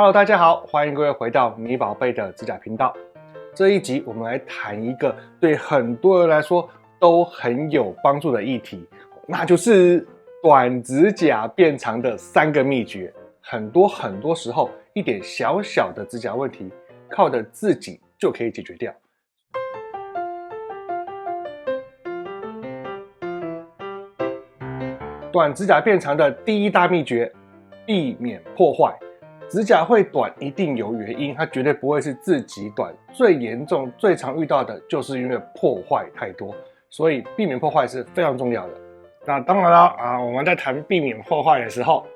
Hello， 大家好，欢迎各位回到米宝贝的指甲频道。这一集我们来谈一个对很多人来说都很有帮助的议题，那就是短指甲变长的3个秘诀。很多时候，一点小小的指甲问题，靠着自己就可以解决掉。短指甲变长的第一大秘诀，避免破坏。指甲会短一定有原因，它绝对不会是自己短。最严重、最常遇到的就是因为破坏太多，所以避免破坏是非常重要的。那当然了我们在谈避免破坏的时候，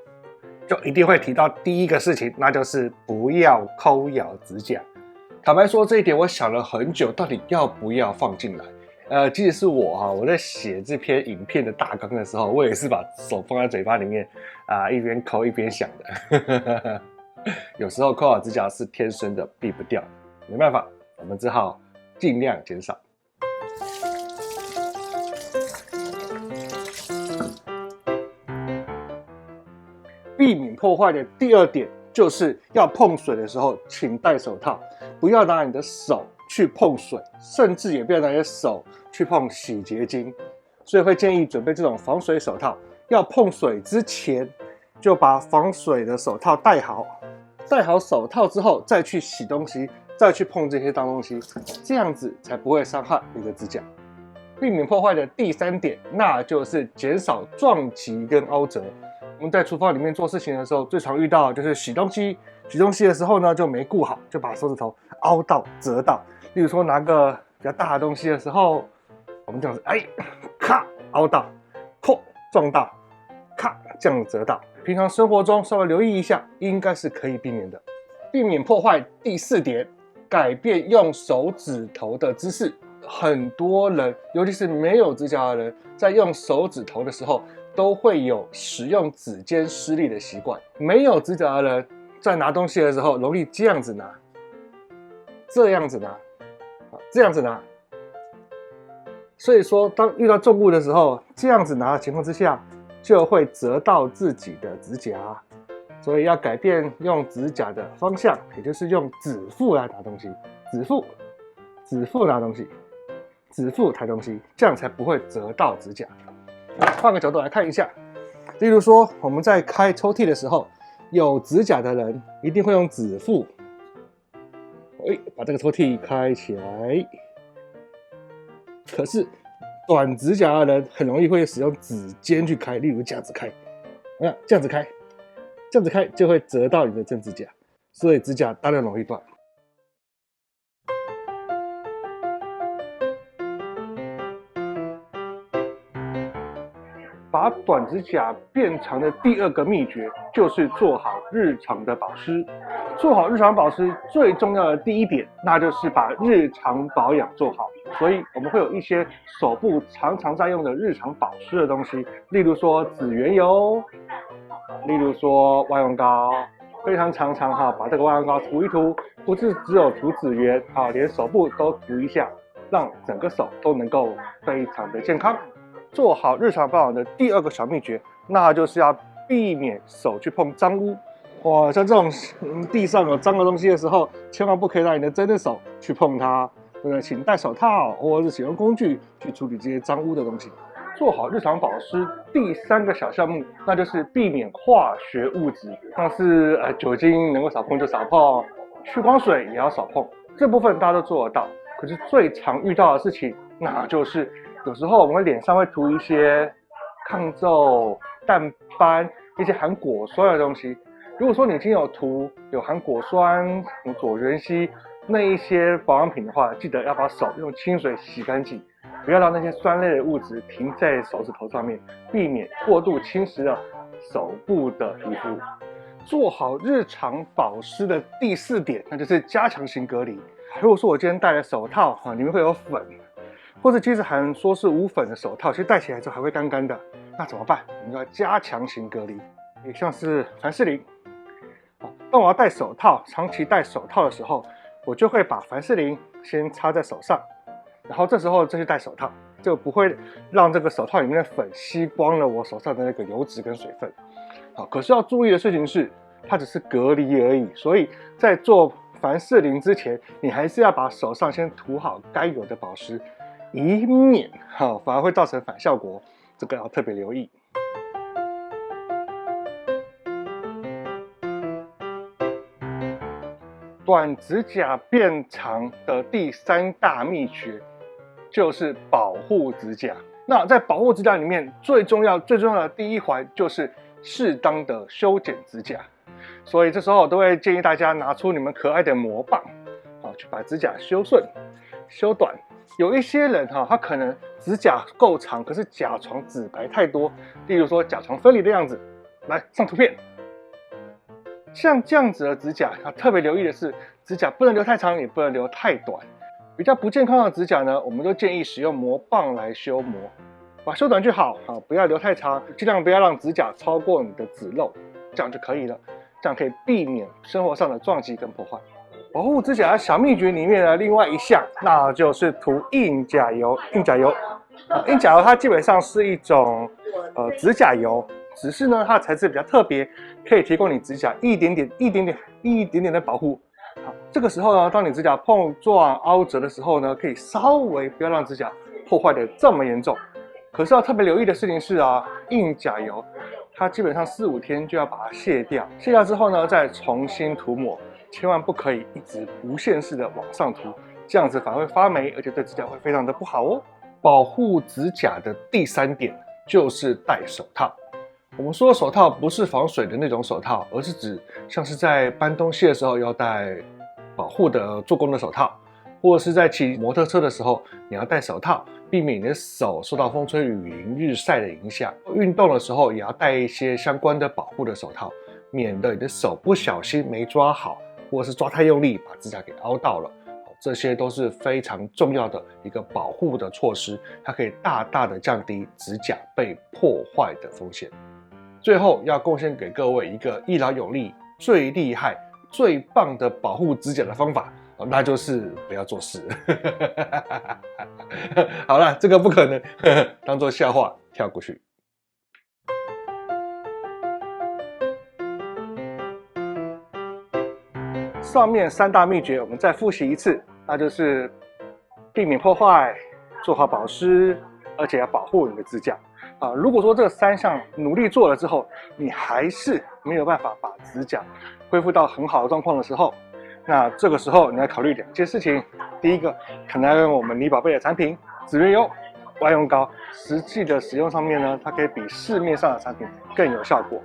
就一定会提到第一个事情，那就是不要抠咬指甲。坦白说，这一点我想了很久，到底要不要放进来？即使是我在写这篇影片的大纲的时候，我也是把手放在嘴巴里面一边抠一边想的。有时候抠咬指甲是天生的，避不掉的，没办法，我们只好尽量减少。避免破坏的第二点就是要碰水的时候，请戴手套，不要拿你的手去碰水，甚至也不要拿你的手去碰洗洁精。所以会建议准备这种防水手套，要碰水之前就把防水的手套戴好。戴好手套之后，再去洗东西，再去碰这些脏东西，这样子才不会伤害你的指甲。避免破坏的第3点，那就是减少撞击跟凹折。我们在厨房里面做事情的时候，最常遇到就是洗东西的时候呢，就没顾好，就把手指头凹到、折到。例如说拿个比较大的东西的时候，我们这样子，咔凹到，砰撞到，咔这样折到。平常生活中稍微留意一下，应该是可以避免的。避免破坏第4点，改变用手指头的姿势。很多人，尤其是没有指甲的人，在用手指头的时候，都会有使用指尖施力的习惯。没有指甲的人，在拿东西的时候，容易这样子拿，这样子拿，这样子拿。所以说，当遇到重物的时候，这样子拿的情况之下，就会折到自己的指甲，所以要改变用指甲的方向，也就是用指腹来拿东西，指腹拿东西，指腹抬东西，这样才不会折到指甲。换个角度来看一下，例如说我们在开抽屉的时候，有指甲的人一定会用指腹，把这个抽屉开起来。可是短指甲的人很容易会使用指尖去开，例如这样子开，这样子开，这样子开就会折到你的正指甲，所以指甲当然容易断。把短指甲变长的第2个秘诀就是做好日常的保湿。做好日常保湿最重要的第1点，那就是把日常保养做好。所以我们会有一些手部常常在用的日常保湿的东西，例如说指缘油，例如说外用膏，非常常把这个外用膏涂一涂，不是只有涂指缘连手部都涂一下，让整个手都能够非常的健康。做好日常保养的第2个小秘诀，那就是要避免手去碰脏污。像这种地上有脏的东西的时候，千万不可以让你的真的手去碰它。请戴手套或者是使用工具去处理这些脏污的东西。做好日常保湿第3个小项目，那就是避免化学物质，像是酒精能够少碰就少碰，去光水也要少碰。这部分大家都做得到，可是最常遇到的事情，那就是有时候我们脸上会涂一些抗皱、淡斑、一些含果酸的东西。如果说你已经有涂有含果酸、左元烯那一些保养品的话，记得要把手用清水洗干净，不要让那些酸类的物质停在手指头上面，避免过度侵蚀了手部的皮肤。做好日常保湿的第4点，那就是加强型隔离。如果说我今天戴了手套里面会有粉，或者即使还说是无粉的手套，其实戴起来之后还会干干的，那怎么办？我们要加强型隔离，也像是凡士林。当我要戴手套，长期戴手套的时候，我就会把凡士林先擦在手上，然后这时候再去戴手套，就不会让这个手套里面的粉吸光了我手上的那个油脂跟水分。可是要注意的事情是，它只是隔离而已。所以在做凡士林之前，你还是要把手上先涂好该有的保湿，以免反而会造成反效果，这个要特别留意。短指甲变长的第3大秘诀就是保护指甲。那在保护指甲里面，最重要的第一环就是适当的修剪指甲。所以这时候我都会建议大家拿出你们可爱的磨棒，去把指甲修顺、修短。有一些人他可能指甲够长，可是甲床指白太多，例如说甲床分离的样子。来上图片。像这样子的指甲，特别留意的是，指甲不能留太长，也不能留太短。比较不健康的指甲呢，我们都建议使用磨棒来修磨，把修短就好，不要留太长，尽量不要让指甲超过你的指肉，这样就可以了。这样可以避免生活上的撞击跟破坏。保护指甲的小秘诀里面的另外一项，那就是涂硬甲油。硬甲油它基本上是一种指甲油。只是呢，它的材质比较特别，可以提供你指甲一点点的保护。好，这个时候呢，当你指甲碰撞、凹折的时候呢，可以稍微不要让指甲破坏的这么严重。可是要特别留意的事情是硬甲油它基本上4、5天就要把它卸掉，卸掉之后呢，再重新涂抹，千万不可以一直无限式的往上涂，这样子反而会发霉，而且对指甲会非常的不好哦。保护指甲的第3点就是戴手套。我们说手套不是防水的那种手套，而是指像是在搬东西的时候要戴保护的做工的手套，或者是在骑摩托车的时候你要戴手套，避免你的手受到风吹雨淋、日晒的影响。运动的时候也要戴一些相关的保护的手套，免得你的手不小心没抓好，或者是抓太用力把指甲给凹到了。这些都是非常重要的一个保护的措施，它可以大大的降低指甲被破坏的风险。最后要贡献给各位一个一劳永逸、最厉害、最棒的保护指甲的方法，那就是不要做事。好了，这个不可能，当做笑话跳过去。上面3大秘诀我们再复习一次，那就是避免破坏、做好保湿，而且要保护你的指甲。如果说这3项努力做了之后，你还是没有办法把指甲恢复到很好的状况的时候，那这个时候你要考虑2件事情。第一个，可能要用我们你宝贝的产品指缘油、万用膏，实际的使用上面呢，它可以比市面上的产品更有效果。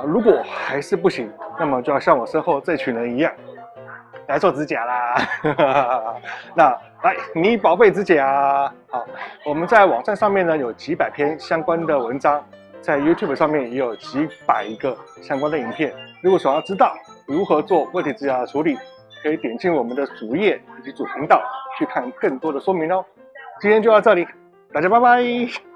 如果还是不行，那么就要像我身后这群人一样来做指甲啦。那来，你宝贝指甲。好，我们在网站上面呢有几百篇相关的文章，在 YouTube 上面也有几百个相关的影片。如果想要知道如何做问题指甲的处理，可以点进我们的主页以及主频道去看更多的说明哦。今天就到这里，大家拜拜。